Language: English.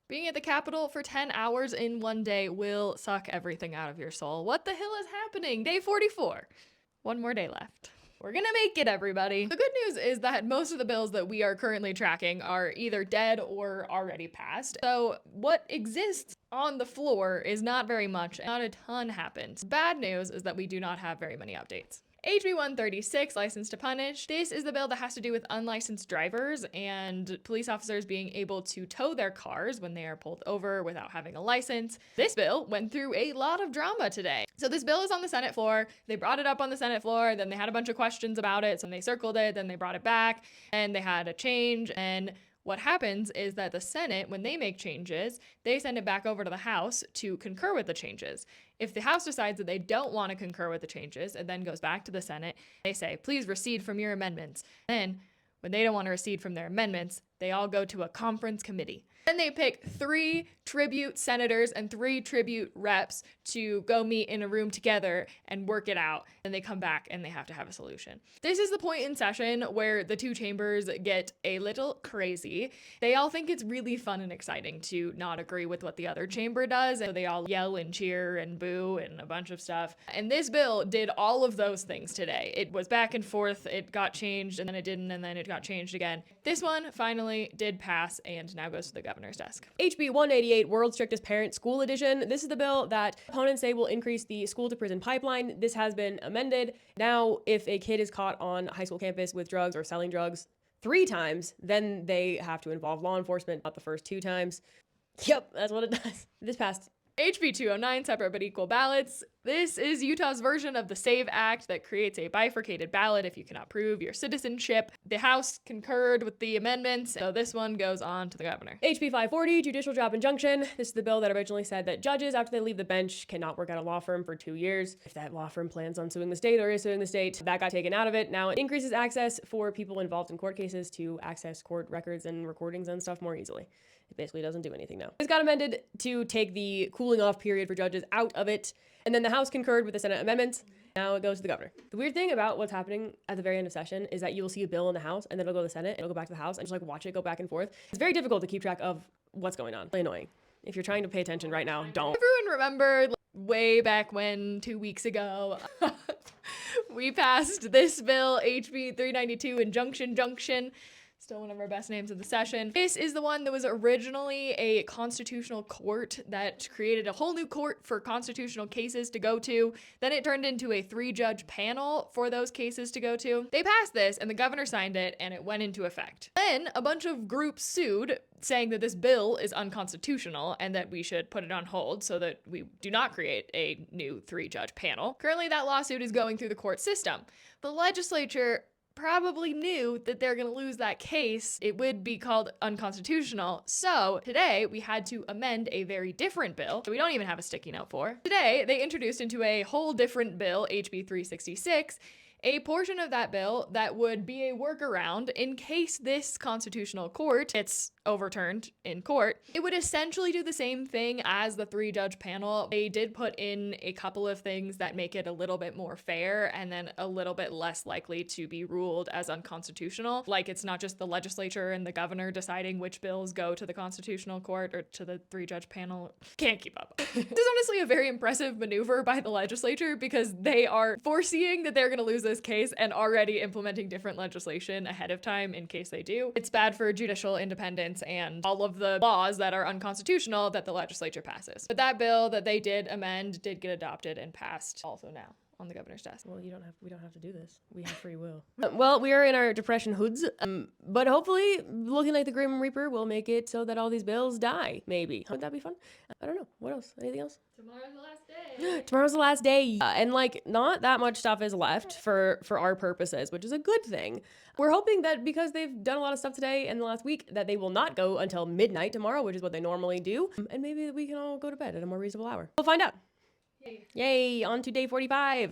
Being at the Capitol for 10 hours in one day will suck everything out of your soul. What the hell is happening? Day 44. One more day left. We're gonna make it, everybody. The good news is that most of the bills that we are currently tracking are either dead or already passed. So what exists on the floor is not very much. Not a ton happened. Bad news is that we do not have very many updates. HB 136, License to Punish. This is the bill that has to do with unlicensed drivers and police officers being able to tow their cars when they are pulled over without having a license. This bill went through a lot of drama today. So this bill is on the Senate floor. They brought it up on the Senate floor, then they had a bunch of questions about it, so they circled it, then they brought it back, and they had a change, and what happens is that the Senate, when they make changes, they send it back over to the House to concur with the changes. If the House decides that they don't want to concur with the changes, it then goes back to the Senate. They say, please recede from your amendments. Then, when they don't want to recede from their amendments, they all go to a conference committee. Then they pick 3 tribute senators and 3 tribute reps to go meet in a room together and work it out. And they come back and they have to have a solution. This is the point in session where the 2 chambers get a little crazy. They all think it's really fun and exciting to not agree with what the other chamber does. And so they all yell and cheer and boo and a bunch of stuff. And this bill did all of those things today. It was back and forth. It got changed and then it didn't, and then it got changed again. This one finally did pass and now goes to the governor's desk. HB 188, World's Strictest Parent School Edition. This is the bill that opponents say will increase the school to prison pipeline. This has been amended. Now, if a kid is caught on a high school campus with drugs or selling drugs 3 times, then they have to involve law enforcement, not the first 2 times. Yep, that's what it does. This passed. HB 209, Separate but Equal Ballots. This is Utah's version of the SAVE Act that creates a bifurcated ballot if you cannot prove your citizenship. The House concurred with the amendments, so this one goes on to the governor. HB 540, Judicial Job Injunction. This is the bill that originally said that judges, after they leave the bench, cannot work at a law firm for 2 years. If that law firm plans on suing the state or is suing the state, that got taken out of it. Now it increases access for people involved in court cases to access court records and recordings and stuff more easily. It basically doesn't do anything now. It's got amended to take the cooling off period for judges out of it. And then the House concurred with the Senate amendments. Now it goes to the governor. The weird thing about what's happening at the very end of session is that you will see a bill in the House and then it'll go to the Senate and it'll go back to the House and just like watch it go back and forth. It's very difficult to keep track of what's going on. Really annoying. If you're trying to pay attention right now, don't. Everyone remembered way back when 2 weeks ago we passed this bill, HB 392, Injunction Junction. Still one of our best names of the session. This is the one that was originally a constitutional court that created a whole new court for constitutional cases to go to. Then it turned into a 3-judge panel for those cases to go to. They passed this and the governor signed it and it went into effect. Then a bunch of groups sued saying that this bill is unconstitutional and that we should put it on hold so that we do not create a new 3-judge panel. Currently that lawsuit is going through the court system. The legislature probably knew that they're going to lose that case. It would be called unconstitutional. So today we had to amend a very different bill that we don't even have a sticky note for. Today they introduced into a whole different bill, HB 366, a portion of that bill that would be a workaround in case this constitutional court gets overturned in court. It would essentially do the same thing as the 3-judge panel. They did put in a couple of things that make it a little bit more fair and then a little bit less likely to be ruled as unconstitutional. Like it's not just the legislature and the governor deciding which bills go to the constitutional court or to the 3-judge panel. Can't keep up. This is honestly a very impressive maneuver by the legislature because they are foreseeing that they're going to lose this case and already implementing different legislation ahead of time in case they do. It's bad for judicial independence and all of the laws that are unconstitutional that the legislature passes. But that bill that they did amend did get adopted and passed also now on the governor's desk. Well, we don't have to do this. We have free will. Well, we are in our depression hoods, but hopefully looking like the Grim Reaper will make it so that all these bills die, maybe. Would that be fun? I don't know. What else? Anything else? Tomorrow's the last day. Tomorrow's the last day. And like not that much stuff is left for our purposes, which is a good thing. We're hoping that because they've done a lot of stuff today and the last week that they will not go until midnight tomorrow, which is what they normally do. And maybe we can all go to bed at a more reasonable hour. We'll find out. Yay, on to day 45.